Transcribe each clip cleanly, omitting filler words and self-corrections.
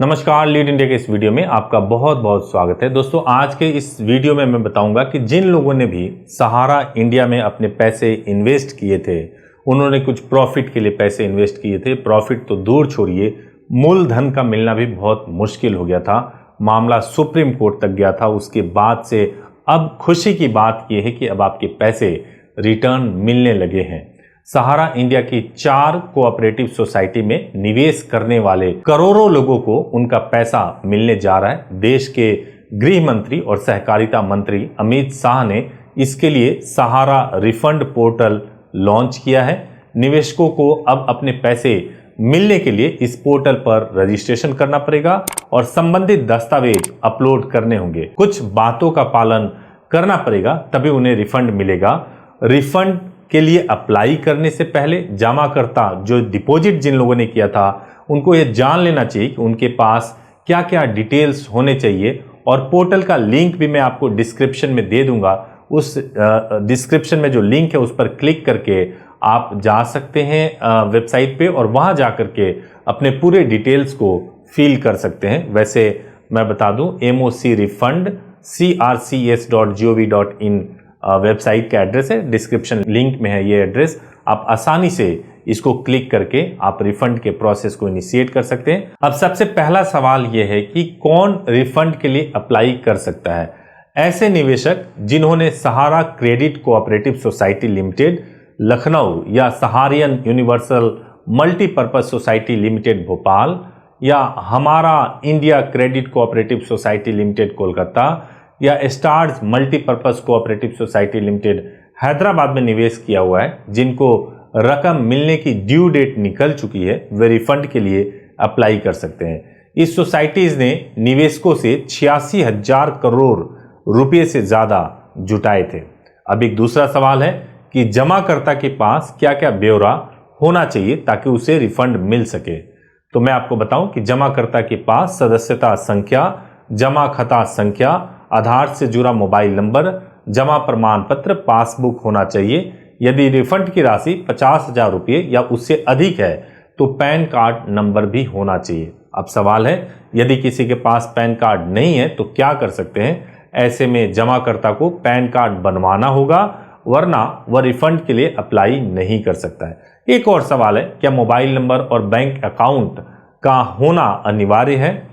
नमस्कार, lead India के इस वीडियो में आपका बहुत बहुत स्वागत है। दोस्तों, आज के इस वीडियो में मैं बताऊंगा कि जिन लोगों ने भी सहारा इंडिया में अपने पैसे इन्वेस्ट किए थे, उन्होंने कुछ प्रॉफिट के लिए पैसे इन्वेस्ट किए थे। प्रॉफिट तो दूर छोड़िए, मूलधन का मिलना भी बहुत मुश्किल हो गया था। मामला सुप्रीम कोर्ट तक गया था। उसके बाद से अब खुशी की बात यह है कि अब आपके पैसे रिटर्न मिलने लगे हैं। सहारा इंडिया की 4 कोऑपरेटिव सोसाइटी में निवेश करने वाले करोड़ों लोगों को उनका पैसा मिलने जा रहा है। देश के गृह मंत्री और सहकारिता मंत्री अमित शाह ने इसके लिए सहारा रिफंड पोर्टल लॉन्च किया है। निवेशकों को अब अपने पैसे मिलने के लिए इस पोर्टल पर रजिस्ट्रेशन करना पड़ेगा और संबंधित दस्तावेज अपलोड करने होंगे। कुछ बातों का पालन करना पड़ेगा, तभी उन्हें रिफंड मिलेगा। रिफंड के लिए अप्लाई करने से पहले जमाकर्ता, जो डिपॉजिट जिन लोगों ने किया था, उनको यह जान लेना चाहिए कि उनके पास क्या क्या डिटेल्स होने चाहिए। और पोर्टल का लिंक भी मैं आपको डिस्क्रिप्शन में दे दूंगा। उस डिस्क्रिप्शन में जो लिंक है उस पर क्लिक करके आप जा सकते हैं वेबसाइट पे और वहां जा करके अपने पूरे डिटेल्स को फिल कर सकते हैं। वैसे मैं बता दूं, MOC refund crcs.gov.in वेबसाइट का एड्रेस है, डिस्क्रिप्शन लिंक में है ये एड्रेस। आप आसानी से इसको क्लिक करके आप रिफंड के प्रोसेस को इनिशिएट कर सकते हैं। अब सबसे पहला सवाल ये है कि कौन रिफंड के लिए अप्लाई कर सकता है। ऐसे निवेशक जिन्होंने Sahara credit cooperative society limited Lucknow या Saharayan universal multipurpose society limited Bhopal या Hamara India credit cooperative society limited Kolkata या Stars multipurpose cooperative society limited Hyderabad में निवेश किया हुआ है, जिनको रकम मिलने की ड्यू डेट निकल चुकी है, वे रिफंड के लिए अप्लाई कर सकते हैं। इस सोसाइटीज ने निवेशकों से 86,000 करोड़ रुपए से ज्यादा जुटाए थे। अब एक दूसरा सवाल है कि जमाकर्ता के पास क्या क्या ब्यौरा होना चाहिए ताकि उसे रिफंड मिल सके। तो मैं आपको बताऊं कि जमाकर्ता के पास सदस्यता संख्या, जमा खाता संख्या, आधार से जुड़ा मोबाइल नंबर, जमा प्रमाण पत्र, पासबुक होना चाहिए। यदि रिफंड की राशि 50,000 रुपये या उससे अधिक है तो पैन कार्ड नंबर भी होना चाहिए। अब सवाल है, यदि किसी के पास पैन कार्ड नहीं है तो क्या कर सकते हैं। ऐसे में जमाकर्ता को पैन कार्ड बनवाना होगा, वरना वह रिफंड के लिए अप्लाई नहीं कर सकता है। एक और सवाल है, क्या मोबाइल नंबर और बैंक अकाउंट का होना अनिवार्य है।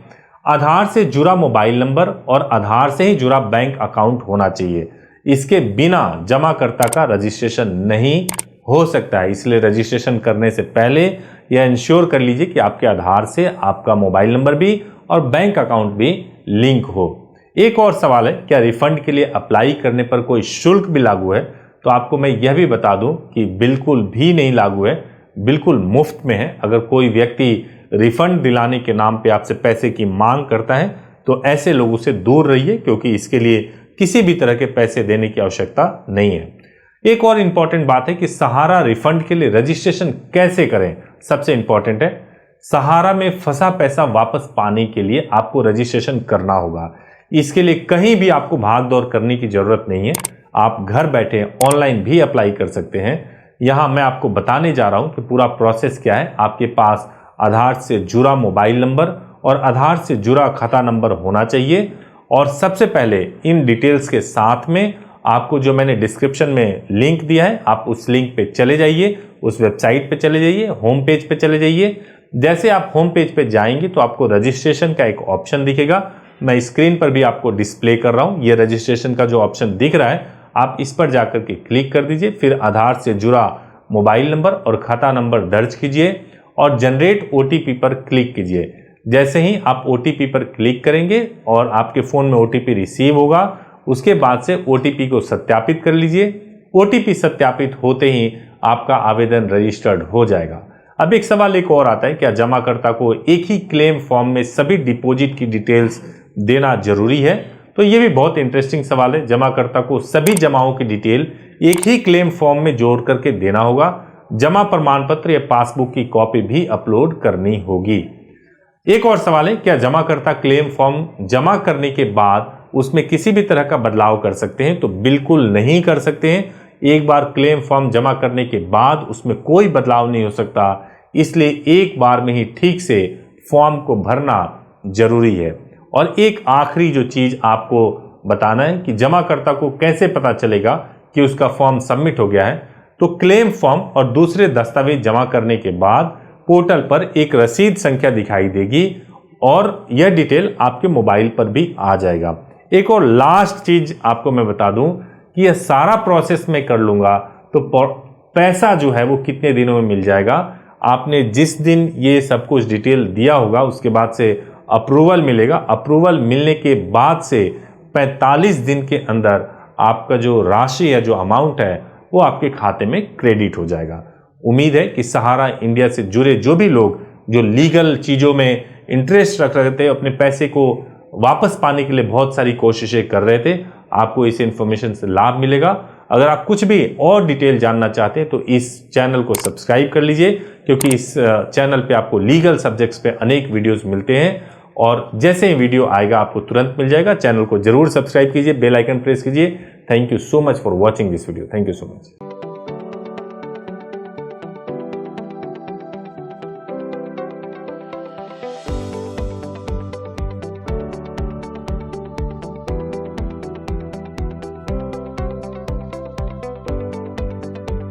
आधार से जुड़ा मोबाइल नंबर और आधार से ही जुड़ा बैंक अकाउंट होना चाहिए। इसके बिना जमाकर्ता का रजिस्ट्रेशन नहीं हो सकता है। इसलिए रजिस्ट्रेशन करने से पहले यह इंश्योर कर लीजिए कि आपके आधार से आपका मोबाइल नंबर भी और बैंक अकाउंट भी लिंक हो। एक और सवाल है, क्या रिफंड के लिए अप्लाई करने पर कोई शुल्क भी लागू है। तो आपको मैं यह भी बता दूं कि बिल्कुल भी नहीं लागू है, बिल्कुल मुफ्त में है। अगर कोई व्यक्ति रिफंड दिलाने के नाम पे आपसे पैसे की मांग करता है तो ऐसे लोगों से दूर रहिए, क्योंकि इसके लिए किसी भी तरह के पैसे देने की आवश्यकता नहीं है। एक और इंपॉर्टेंट बात है कि सहारा रिफंड के लिए रजिस्ट्रेशन कैसे करें। सबसे इंपॉर्टेंट है, सहारा में फंसा पैसा वापस पाने के लिए आपको रजिस्ट्रेशन करना होगा। इसके लिए कहीं भी आपको भाग दौड़ करने की जरूरत नहीं है। आप घर बैठे ऑनलाइन भी अप्लाई कर सकते हैं। यहां मैं आपको बताने जा रहा हूं कि पूरा प्रोसेस क्या है। आपके पास आधार से जुड़ा मोबाइल नंबर और आधार से जुड़ा खाता नंबर होना चाहिए। और सबसे पहले इन डिटेल्स के साथ में आपको जो मैंने डिस्क्रिप्शन में लिंक दिया है, आप उस लिंक पे चले जाइए, उस वेबसाइट पे चले जाइए, होम पेज पे चले जाइए। जैसे आप होम पेज पे जाएंगे तो आपको रजिस्ट्रेशन का एक ऑप्शन दिखेगा। मैं स्क्रीन पर भी आपको डिस्प्ले कर रहा हूं। ये रजिस्ट्रेशन का जो ऑप्शन दिख रहा है, आप इस पर जाकर के क्लिक कर दीजिए। फिर आधार से जुड़ा मोबाइल नंबर और खाता नंबर दर्ज कीजिए और जनरेट OTP पर क्लिक कीजिए। जैसे ही आप OTP पर क्लिक करेंगे और आपके फ़ोन में OTP रिसीव होगा, उसके बाद से OTP को सत्यापित कर लीजिए। OTP सत्यापित होते ही आपका आवेदन रजिस्टर्ड हो जाएगा। अब एक सवाल एक और आता है, क्या जमाकर्ता को एक ही क्लेम फॉर्म में सभी डिपॉजिट की डिटेल्स देना जरूरी है। तो ये भी बहुत इंटरेस्टिंग सवाल है। जमाकर्ता को सभी जमाओं की डिटेल एक ही क्लेम फॉर्म में जोड़ करके देना होगा। जमा प्रमाण पत्र या पासबुक की कॉपी भी अपलोड करनी होगी। एक और सवाल है, क्या जमाकर्ता क्लेम फॉर्म जमा करने के बाद उसमें किसी भी तरह का बदलाव कर सकते हैं। तो बिल्कुल नहीं कर सकते हैं। एक बार क्लेम फॉर्म जमा करने के बाद उसमें कोई बदलाव नहीं हो सकता, इसलिए एक बार में ही ठीक से फॉर्म को भरना जरूरी है। और एक आखिरी जो चीज आपको बताना है कि जमाकर्ता को कैसे पता चलेगा कि उसका फॉर्म सबमिट हो गया है। तो क्लेम फॉर्म और दूसरे दस्तावेज जमा करने के बाद पोर्टल पर एक रसीद संख्या दिखाई देगी और यह डिटेल आपके मोबाइल पर भी आ जाएगा। एक और लास्ट चीज आपको मैं बता दूं कि यह सारा प्रोसेस मैं कर लूंगा तो पैसा जो है वो कितने दिनों में मिल जाएगा। आपने जिस दिन ये सब कुछ डिटेल दिया होगा उसके बाद से अप्रूवल मिलेगा। अप्रूवल मिलने के बाद से 45 दिन के अंदर आपका जो राशि है, जो अमाउंट है, वो आपके खाते में क्रेडिट हो जाएगा। उम्मीद है कि सहारा इंडिया से जुड़े जो भी लोग जो लीगल चीज़ों में इंटरेस्ट रख रहे थे, अपने पैसे को वापस पाने के लिए बहुत सारी कोशिशें कर रहे थे, आपको इस इंफॉर्मेशन से लाभ मिलेगा। अगर आप कुछ भी और डिटेल जानना चाहते हैं तो इस चैनल को सब्सक्राइब कर लीजिए, क्योंकि इस चैनल पे आपको लीगल सब्जेक्ट्स पे अनेक वीडियोस मिलते हैं और जैसे ही वीडियो आएगा आपको तुरंत मिल जाएगा। चैनल को जरूर सब्सक्राइब कीजिए, बेल आइकन प्रेस कीजिए। Thank you so much for watching this video. Thank you so much.